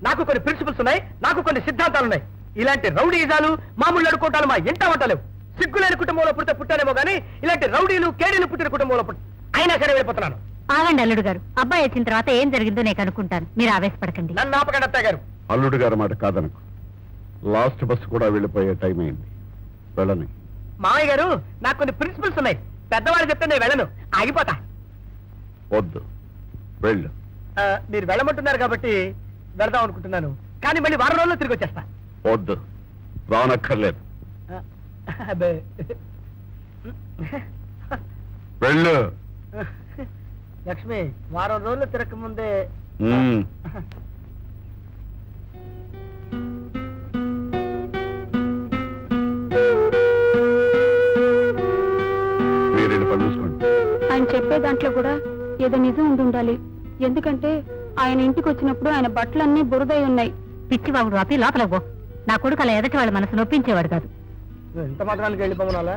నాకు కొన్ని ప్రిన్సిపల్స్ ఉన్నాయి, నాకు కొన్ని సిద్ధాంతాలు ఉన్నాయి. ఇలాంటి రౌడీజాలు మామూలు అడుకోవటాలు మా ఇంట వంటలేవు. సిగ్గులేని కుటుంబంలో పుడితే పుట్టానేమో గానీ ఇలాంటి రౌడీలు కేడీలు పుట్టిన కుటుంబంలో అయినా సరే వెళ్ళిపోతున్నాను. ఆగండి అల్లుడు గారు, అబ్బాయి వచ్చిన తర్వాత ఏం జరిగిందో నేను కనుక్కుంటాను, మీరు ఆవేశపడకండి. నన్ను ఆపకండి అత్తయ్య గారు. అల్లుడు గారి మాట కాదనకు. లాస్ట్ బస్సు కూడా వెళ్ళిపోయే టైం అయింది, వెళ్ళని. మామయ్య గారు, నాకు కొన్ని ప్రిన్సిపల్స్ ఉన్నాయి. పెద్దవాళ్ళు చెప్తే నేను వెళ్ళను, ఆగిపోతా. వద్దు, వెళ్ళు. మీరు వెళ్ళమంటున్నారు కాబట్టి వెళదాం అనుకుంటున్నాను, కానీ మళ్ళీ వారం రోజుల్లో తిరిగి వచ్చేస్తా. వద్దు, రానక్కర్లేదు, అబ్బే. వెళ్ళు. లక్ష్మి, వారం రోజులు తిరగకముందే మీరు పని చూసుకోండి. ఆయన చెప్పే దాంట్లో కూడా ఏదో నిజం ఉండాలి. ఎందుకంటే ఆయన ఇంటికి వచ్చినప్పుడు ఆయన బట్టలన్నీ బురదై ఉన్నాయి. పిచ్చిబాబుడు అపి లోపల పో. నా కొడుకు అలా ఎదటి వాళ్ళ మనసు నొప్పించేవాడు కాదు. ఎంత మాత్రానికి వెళ్ళిపోమనాలా?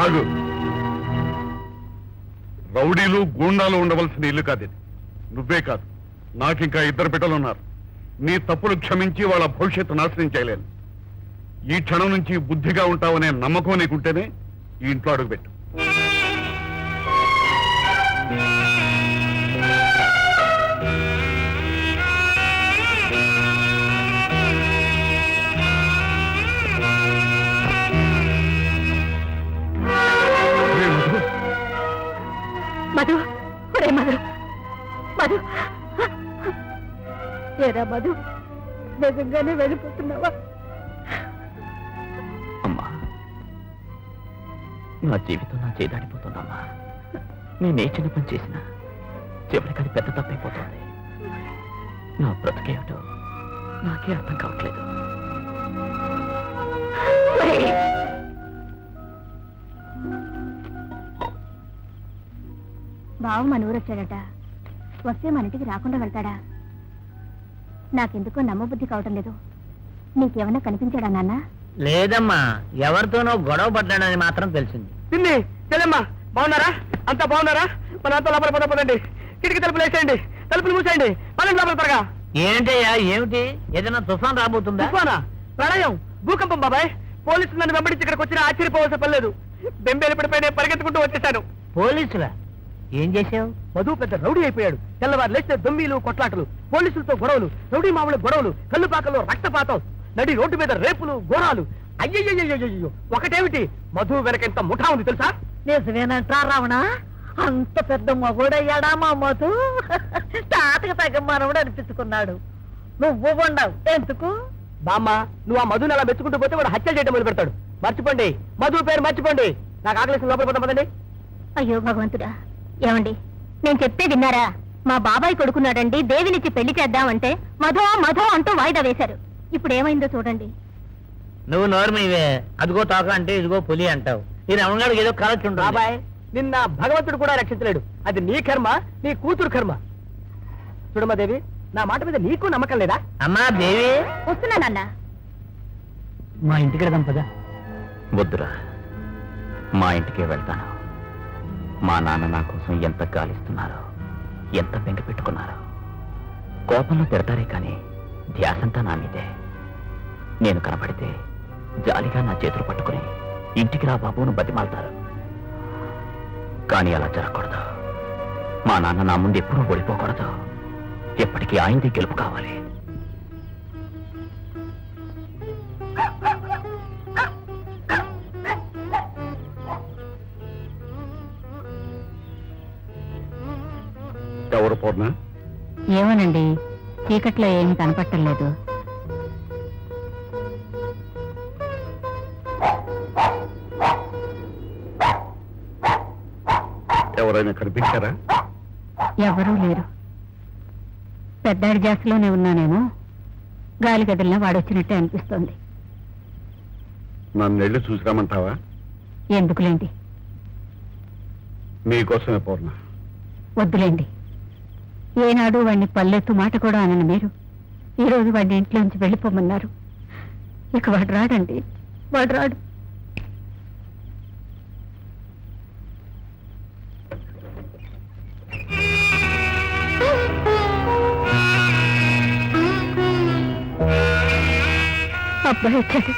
ఆగు. రౌడీలు గూండాలు ఉండవలసిన ఇల్లు కాదు ఇది. నువ్వే కాదు, నాకింకా 2 బిడ్డలు ఉన్నారు. నీ తప్పులు క్షమించి వాళ్ళ భవిష్యత్తు నాశనం చేయలేను. ఈ క్షణం నుంచి బుద్ధిగా ఉంటావనే నమ్మకం నీకుంటేనే ఈ ఇంట్లో అడుగుపెట్టు. మధు, ఒరే మధు, మధు, ఏరా మధు, నిజంగానే వెళ్ళిపోతున్నావా? అమ్మా, నా జీవితం నా చేదాడిపోతుందమ్మా. నేనే చిన్న పని చేసినా చివరికి అది పెద్ద తప్పైపోతుంది. నా బ్రతికేమిటో నాకే అర్థం కావట్లేదు. బావు మన ఊరు వచ్చాడట. వస్తే మన ఇంటికి రాకుండా వెళ్తాడా? నాకెందుకో నమ్మబుద్ధి కావటం లేదు. నీకేమన్నా కనిపించాడా నాన్న? లేదమ్మా, ఎవరితోనో గొడవ పడ్డాడని మాత్రం తెలిసింది. తిండి చెల్లెమ్మా, బాగున్నారా? అంతా బాగున్నారా? మన అంతా లోపల పదండి. కిటికీ తలుపులు వేసేయండి, తలుపులు మూసేయండి. పదండి లోపల త్వరగా. ఏంటయ్యా, ఏమిటి? ఏదైనా తుఫాన్ రాబోతుందా? తుఫానా? ప్రళయం, భూకంపం బాబాయ్. పోలీసులు నన్ను వెంబడించి ఇక్కడికి వచ్చినా ఆశ్చర్యపోవాల్సిన పర్లేదు. బెంబేలు పడిపోయి పరిగెత్తుకుంటూ వచ్చేసాను. పోలీసులా? ఏం చేశావు? మధు పెద్ద రౌడీ అయిపోయాడు. తెల్లవారు లేస్తే దొమ్మిలు, కొట్లాటలు, పోలీసులతో గొడవలు, రౌడీ మామూలు గొడవలు, కల్లుపాకలో రక్తపాతం, నడి రోడ్డు మీద రేపులు, ఘోరాలు. అయ్యయ్యో, ఒకటేమిటి, మధు వెనకెంత ముఠా ఉంది తెలుసా? నిజమేనంటా రావణ? అంత పెద్ద మగోడయ్యాడా మా మధు? తాతకి తగ్గ మనవుడు అనిపించుకున్నాడు. నువ్వు ఉండవు ఎందుకు? బామ్మ, నువ్వు ఆ మధుని అలా మెచ్చుకుంటూ పోతే వాడు హత్య చేయడం మొదలు పెడతాడు. మర్చిపోండి, మధు పేరు మర్చిపోండి. నాకు ఆకలిసిన లోపల పోతాం పదండి. అయ్యో భగవంతుడా, ఏమండి నేను చెప్తే విన్నారా? మా బాబాయ్ కొడుకున్నాడండి, దేవినిచ్చి పెళ్లి చేద్దామంటే మధో మధో అంటూ వాయిదా వేశారు. ఇప్పుడు ఏమైందో చూడండి. నువ్వు నోర్మీవే, అదిగో తోక అంటే ఇదిగో పులి అంటావు. ఈ రమణగాడికి ఏదో కలొచ్చు. బాబాయ్, నిన్న భగవంతుడు కూడా రక్షించలేడు. అది నీ కర్మ, నీ కూతురు కర్మ. చూడమ్మా దేవి, నా మాట మీద నీకు నమ్మకం లేదా? అమ్మా దేవి, వస్తున్నానన్న. మా ఇంటికి వెళ్దాం పదా. వద్దురా, మా ఇంటికే వెళ్తాను. మా నాన్న నా కోసం ఎంత గాలిస్తున్నారో, ఎంత బెంగ పెట్టుకున్నారో. కోపంలో తిడతారే కానీ ధ్యాసంతా నా మీదే. నేను కనపడితే జాలిగా నా చేతులు పట్టుకుని ఇంటికి రా బాబును బతిమాలుతారు. కానీ అలా జరగకూడదు. మా నాన్న నా ముందు ఎప్పుడూ ఓడిపోకూడదు. ఎప్పటికీ ఆయనది గెలుపు కావాలి. ఎవరు పూర్ణ? ఏమోనండి, చీకట్లో ఏమీ కనపట్టలేదు. ఎవరైనా కనిపించారా? ఎవరూ లేరు. పెద్దాడి జాస్తిలోనే ఉన్నానేమో. గాలి గదిలిన వాడొచ్చినట్టే అనిపిస్తోంది. నన్ను వెళ్ళి చూసిరామంటావా? ఎందుకులేండి, మీకోసమే పూర్ణ. వద్దులేండి. ఏనాడు వాడిని పల్లెత్తు మాట కూడా అనను మీరు. ఈరోజు వాడిని ఇంట్లోంచి వెళ్ళిపోమన్నారు. ఇక వాడు రాడండి, వాడు రాడు. అబ్బాయి వచ్చాడు.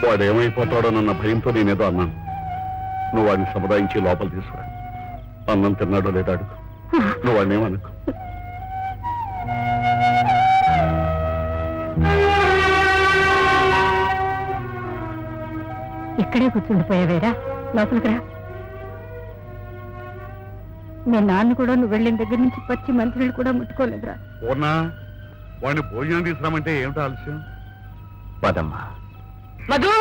వాడు ఏమైపోతాడోనన్న భయంతో నేనేదో అన్నాను. నువ్వు వాడిని సముదాయించి లోపల తీసుకురా. అన్నం తిన్నాడో లేదా అడుగు. నువ్వు వాడిని ఏమనుకో. ఇక్కడే కూర్చుండిపోయావేరా, లోపలికి రా. మీ నాన్న కూడా నువ్వు వెళ్ళిన దగ్గర నుంచి పచ్చి మంత్రులు కూడా ముట్టుకోలేదురా. ఓనా వాడిని భోజనం తీసుకురామంటే ఏమిటో ఆలస్యం? పదమ్మా. మధు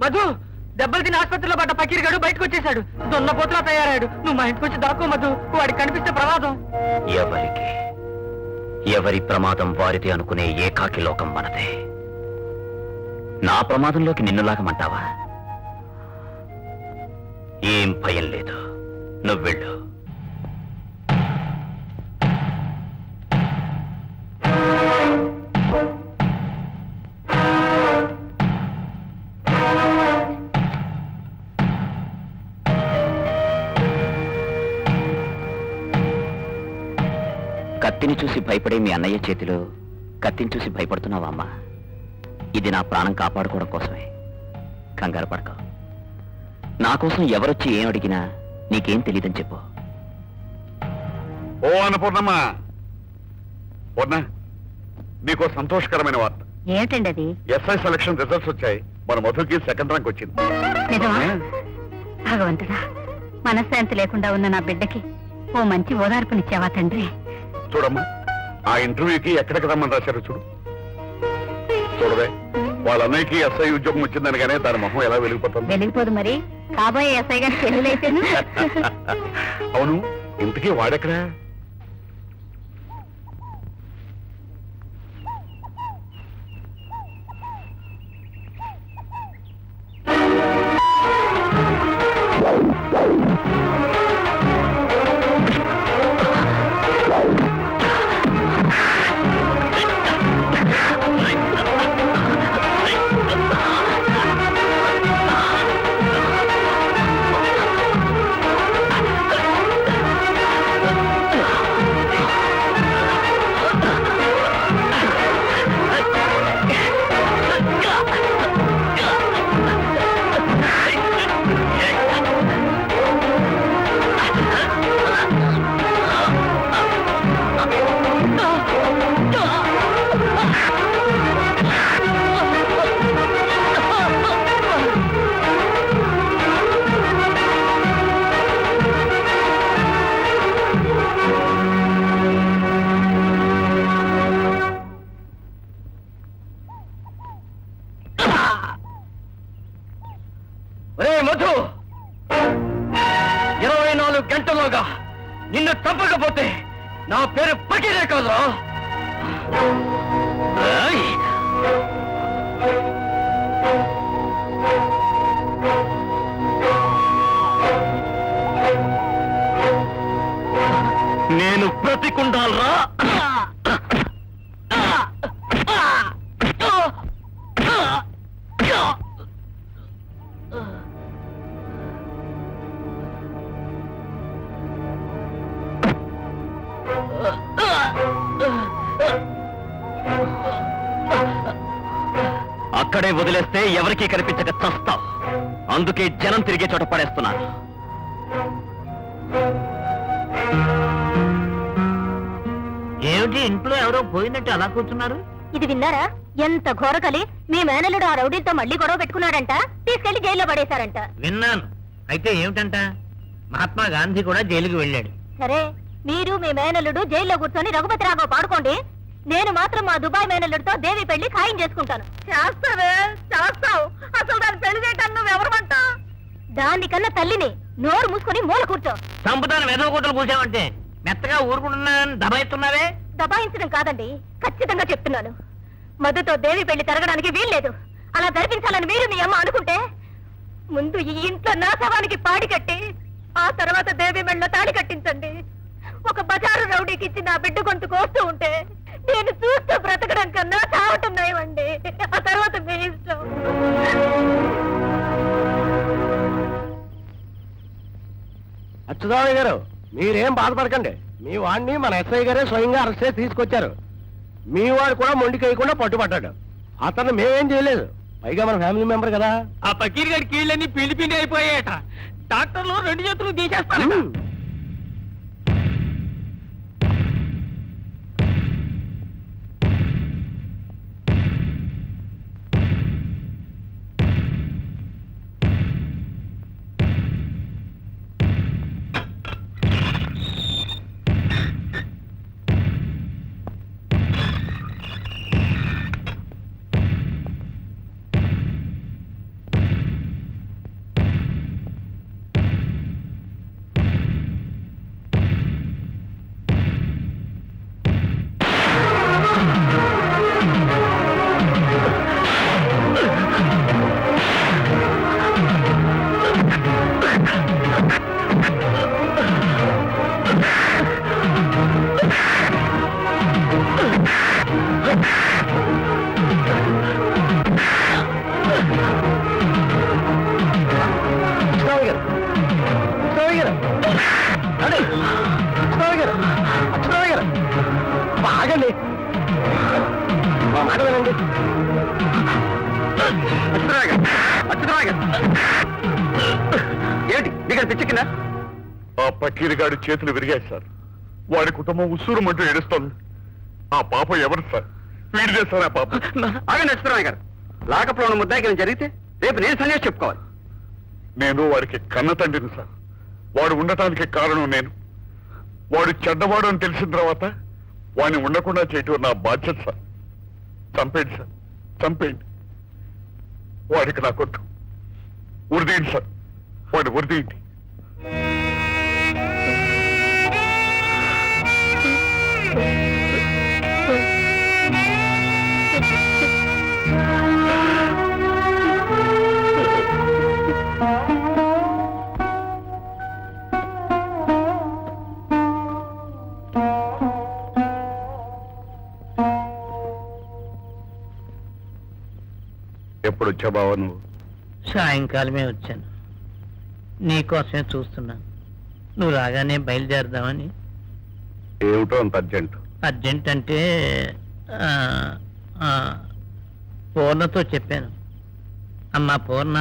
మధు దెబ్బలు తిని ఆసుపత్రిలో పడ్డ పకీర్గాడు బయటకు వచ్చేశాడు. దొన్నపోతులా తయారాడు. నువ్వు మా ఇంటికి వచ్చి దాక్కో మధు, వాడికి కనిపిస్తే ప్రమాదం. ఎవరి ప్రమాదం వారిది అనుకునే ఏకాకి లోకం మనదే. నా ప్రమాదంలోకి నిన్ను లాగమంటావా? ఏం భయం లేదు, నువ్వెళ్ళు. కత్తిని చూసి భయపడే మీ అన్నయ్య చేతిలో కత్తిని చూసి భయపడుతున్నావా అమ్మా? ఇది నా ప్రాణం కాపాడుకోవడం కోసమే. కంగారు పడక. నా కోసం ఎవరొచ్చి ఏం అడిగినా నీకేం తెలియదని చెప్పు. ఓ అన్నపూర్ణమ్మా, పూర్ణ, నీకో సంతోషకరమైన వార్త. ఏమిటండి అది? ఎస్ఐ సెలక్షన్ రిజల్ట్స్ వచ్చాయి. మన మధుకి సెకండ్ ర్యాంక్ వచ్చింది. నిజమా? భగవంతుడా, మనశ్శాంతి లేకుండా ఉన్న నా బిడ్డకి ఓ మంచి ఓదార్పునిచ్చావా తండ్రి? చూడమ్మా, ఆ ఇంటర్వ్యూకి ఎక్కడికి రమ్మని రాశారు చూడు. చూడదే, వాళ్ళ అన్నయ్యకి ఎస్ఐ ఉద్యోగం వచ్చిందనగానే దాని మొహం ఎలా వెలిగిపోతుంది. వెలిగిపోదు మరి, కాబోయే ఎస్ఐ గారి చెల్లెలైతేను. అవును, ఇంతకీ వాడెక్కడా? మధు, 24 గంటలోగా నిన్ను చంపకపోతే నా పేరు పకీరే కాదురా. నేను బ్రతికుండాలరా. అక్కడే వదిలేస్తే ఎవరికీ కనిపించక చస్తావు. అందుకే జనం తిరిగే చోట పడేస్తున్నాను. ఏమిటి ఇంట్లో ఎవరో పోయినట్టు అలా కూర్చున్నారు? ఇది విన్నారా? ఎంత ఘోరకలి! మీ మేనల్లుడు ఆ రౌడీలతో మళ్ళీ గొడవ పెట్టుకున్నాడంట, తీసుకెళ్లి జైల్లో పడేశారంట. విన్నాను. అయితే ఏమిటంట? మహాత్మా గాంధీ కూడా జైలుకి వెళ్ళాడు. సరే, మీరు మీ మేనల్లుడు జైల్లో కూర్చొని రఘుపతి రాఘవ పాడుకోండి. నేను మాత్రం మా దుబాయ్ మేనల్లుడితో దేవి పెళ్లి ఖాయం చేసుకుంటాను. చేస్తావు. అసలు దాని పెళ్లి చేయటాన్ని నువ్వెవరమంటా? దానికన్నా తల్లిని. నోరు మూసుకొని మూల కూర్చో. చంపుతాను వెధవ కూతురు కూర్చావంటే మెత్తగా ఊరుకుంటున్నానని దబాయిస్తున్నావే. దబాయించడం కాదండి, ఖచ్చితంగా చెప్తున్నాను. మధుతో దేవి పెళ్లి జరగడానికి వీల్లేదు. అలా జరిపించాలని మీరు మీ అమ్మ అనుకుంటే ముందు ఈ ఇంట్లో నా శవానికి పాడి కట్టి ఆ తర్వాత దేవి మెళ్ళలో తాళి కట్టించండి. ఒక బజారు రౌడీకి ఇచ్చి నా బిడ్డ గొంతు కోస్తూ ఉంటే నేను చూస్తూ బ్రతకడం కన్నా చావటం నయమండి. ఆ తర్వాత మీ ఇష్టం. అచ్చుదామయ్య గారు, మీరేం బాధపడకండి. మీ వాడిని మన ఎస్ఐ గారే స్వయంగా అరెస్ట్ చేసి తీసుకొచ్చారు. మీ వాడు కూడా మొండికేయకుండా పట్టుబడ్డాడు. అతను మేమేం చేయలేదు. పైగా మన ఫ్యామిలీ మెంబర్ కదా. ఆ పకీర్ గారి కీళ్ళని పిండి పిండి అయిపోయాయట. డాక్టర్లు 2 చేతులు తీసేస్తాను. బాగండి, మా మాట వినండి. ఏంటి ఇక్కడ పిచ్చికిందా? ఆ పకీరిగాడి చేతులు విరిగాయి సార్. వాడి కుటుంబం ఉస్సూరుమంటూ ఏడుస్తోంది. ఆ పాప ఎవరు సార్? వీడిదే సార్ ఆ పాప. ఆగండి నచ్చుతున్నాయి గారు. లాకప్లో ఉన్న ముద్దాయికి జరిగితే రేపు నేను సందేశం చెప్పుకోవాలి. నేను వాడికి కన్న తండ్రిని సార్. వాడు ఉండటానికి కారణం నేను. వాడు చెడ్డవాడు అని తెలిసిన తర్వాత వాడిని ఉండకుండా చేయటం నా బాధ్యత సార్. చంపేయండి సార్, చంపేయండి. వాడికి నా కొట్టు ఉరిదీయండి సార్. వాడు ఉరిదీయండి. ఎప్పుడు వచ్చా బావా నువ్వు? సాయంకాలమే వచ్చాను. నీకోసమే చూస్తున్నాను. నువ్వు రాగానే బయలుదేరదామని. ఏమిటో అంత అర్జెంట్? అర్జెంట్ అంటే పూర్ణతో చెప్పాను. అమ్మా పూర్ణ,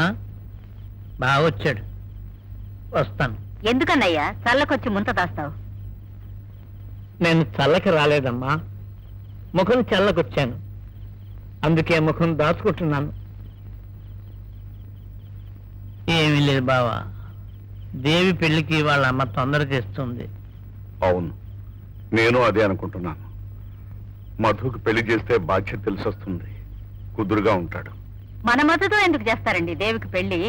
బాగా వచ్చాడు, వస్తాను. ఎందుకన్నయ్యా చల్లకొచ్చి ముంత దాస్తావు? నేను చల్లకి రాలేదమ్మా, ముఖం చల్లకొచ్చాను. అందుకే ముఖం దాచుకుంటున్నాను. ఏమీ లేదు బావా, దేవి పెళ్లికి వాళ్ళ అమ్మ తొందర చేస్తుంది. అవును, నేను అదే అనుకుంటున్నాను. మధుకు పెళ్లి చేస్తే బాధ్యత తెలిసొస్తుంది, కుదురుగా ఉంటాడు. మన మద్దతు ఎందుకు చేస్తారండి దేవికి పెళ్లి?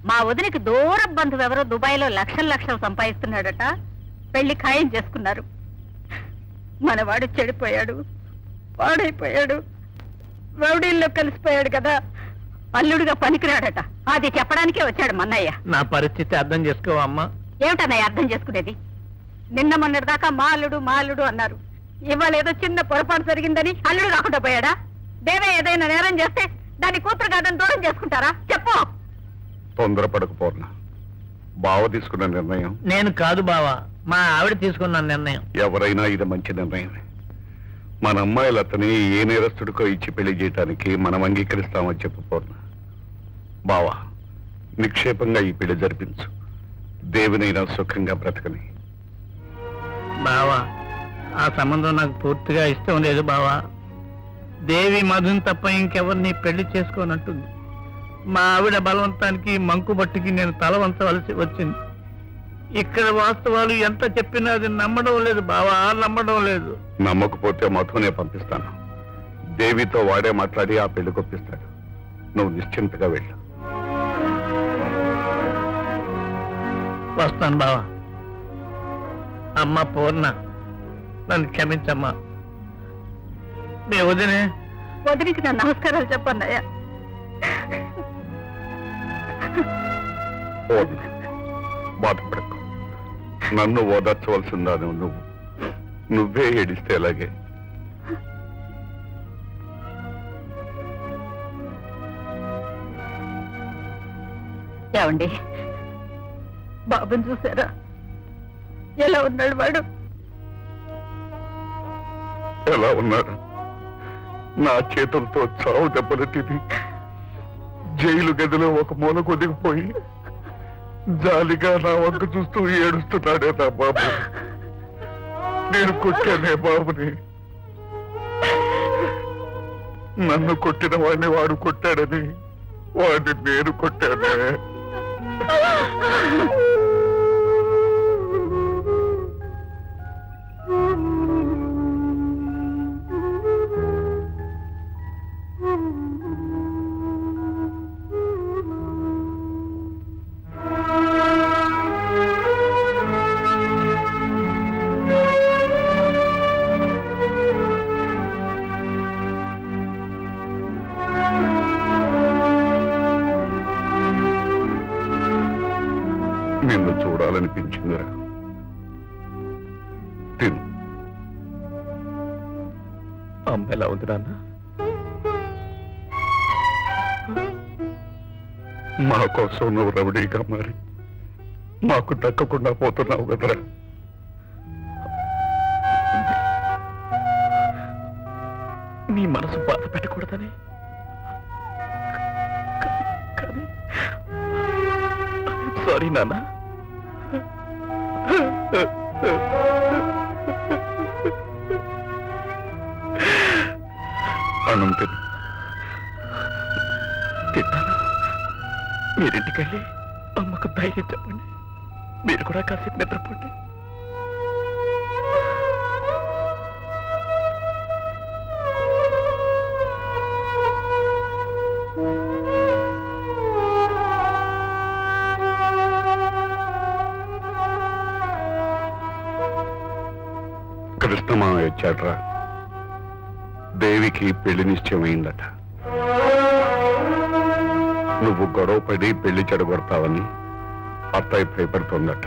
మా వదినికి దూర బంధువు ఎవరో దుబాయ్లో లక్షలు సంపాదిస్తున్నాడట. పెళ్లి ఖాయం చేసుకున్నారు. మనవాడు చెడిపోయాడు, పాడైపోయాడు, రౌడీల్లో కలిసిపోయాడు కదా. అల్లుడుగా పనికిరాడట. అది చెప్పడానికే వచ్చాడు మన్నయ్య. నా పరిస్థితి అర్థం చేసుకోవా అమ్మా? ఏమిటన్నయ్య అర్థం చేసుకునేది? నిన్న మొన్నటి దాకా మా అల్లుడు అన్నారు. ఇవాళ ఏదో చిన్న పొరపాటు జరిగిందని అల్లుడు కాకుండా పోయాడా? దేవే ఏదైనా నేరం చేస్తే దాని కూతురు కాదని దూరం చేసుకుంటారా? చెప్పు. తొందరపడకు పూర్ణ. బావ తీసుకున్న నిర్ణయం. నేను కాదు బావా, మా ఆవిడ తీసుకున్న నిర్ణయం. ఎవరైనా ఇది మంచి నిర్ణయమే. మన అమ్మాయిలు అతని ఏ నేరస్తుడికో ఇచ్చి పెళ్లి చేయటానికి మనం అంగీకరిస్తామని చెప్పు పూర్ణ. బావా, నిక్షేపంగా ఈ పెళ్లి జరిపించు. దేవినైనా సుఖంగా బ్రతకని. బావా, ఆ సంబంధం నాకు పూర్తిగా ఇష్టం లేదు బావా. దేవి మధుని తప్ప ఇంకెవరిని పెళ్లి చేసుకోనంటుంది. మా ఆవిడ బలవంతానికి మంకుబట్టికి నేను తల వంచవలసి వచ్చింది. ఇక్కడ వాస్తవాలు ఎంత చెప్పినా అది నమ్మడం లేదు బావా, నమ్మడం లేదు. నమ్మకపోతే మధునే పంపిస్తాను. దేవితో వాడే మాట్లాడి ఆ పెళ్లి కొప్పిస్తాడు. నువ్వు నిశ్చింతగా వెళ్ళు. వస్తాను బావా. అమ్మ పూర్ణ, నన్ను క్షమించమ్మా. మీ వదినికి నా నమస్కారాలు చెప్పన్నయ్యా. బాధపడకు. నన్ను ఓదార్చవలసిందా నువ్వే ఏడిస్తే ఎలాగే. ఏమండి బాబుని చూసారా? ఎలా ఉన్నాడు వాడు? ఎలా ఉన్నాడు? నా చేతులతో చావు దెబ్బలు తిని జైలు గదిలో ఒక మూల కొద్దిగిపోయి జాలిగా నా వంక చూస్తూ ఏడుస్తున్నాడే నా బాబు. నేను కొట్టానే బాబుని. నన్ను కొట్టిన వాడిని వాడు కొట్టాడని వాడిని నేను కొట్టానే. నిన్ను చూడాలనిపించిందిరా. తిను. అమ్మ ఎలా ఉంది నాన్న? మా కోసం నువ్వు రౌడీగా మారి మాకు దక్కకుండా పోతున్నావు కదరా. నీ మనసు బాధ పెట్టకూడదని, కానీ సారీ నాన్న. అన్నం తిను. తింటాను. మీరింటికెళ్ళి అమ్మకు ధైర్యం చెప్పండి. మీరు కూడా కాసేపు నిద్రపోండి. కృష్ణమామ వచ్చాడ్రా. దేవికి పెళ్లి నిశ్చయమైందట. నువ్వు గొడవపడి పెళ్లి చెడగొడతావని అత్తయ్య భయపడుతోందట.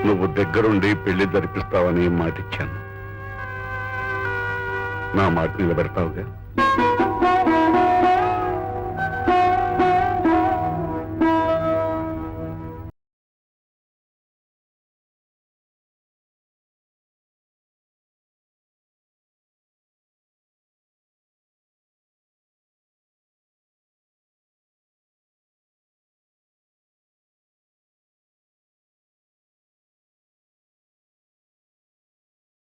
నువ్వు దగ్గరుండి పెళ్లి జరిపిస్తావని మాటిచ్చాను. నా మాట నిలబెడతావుగా?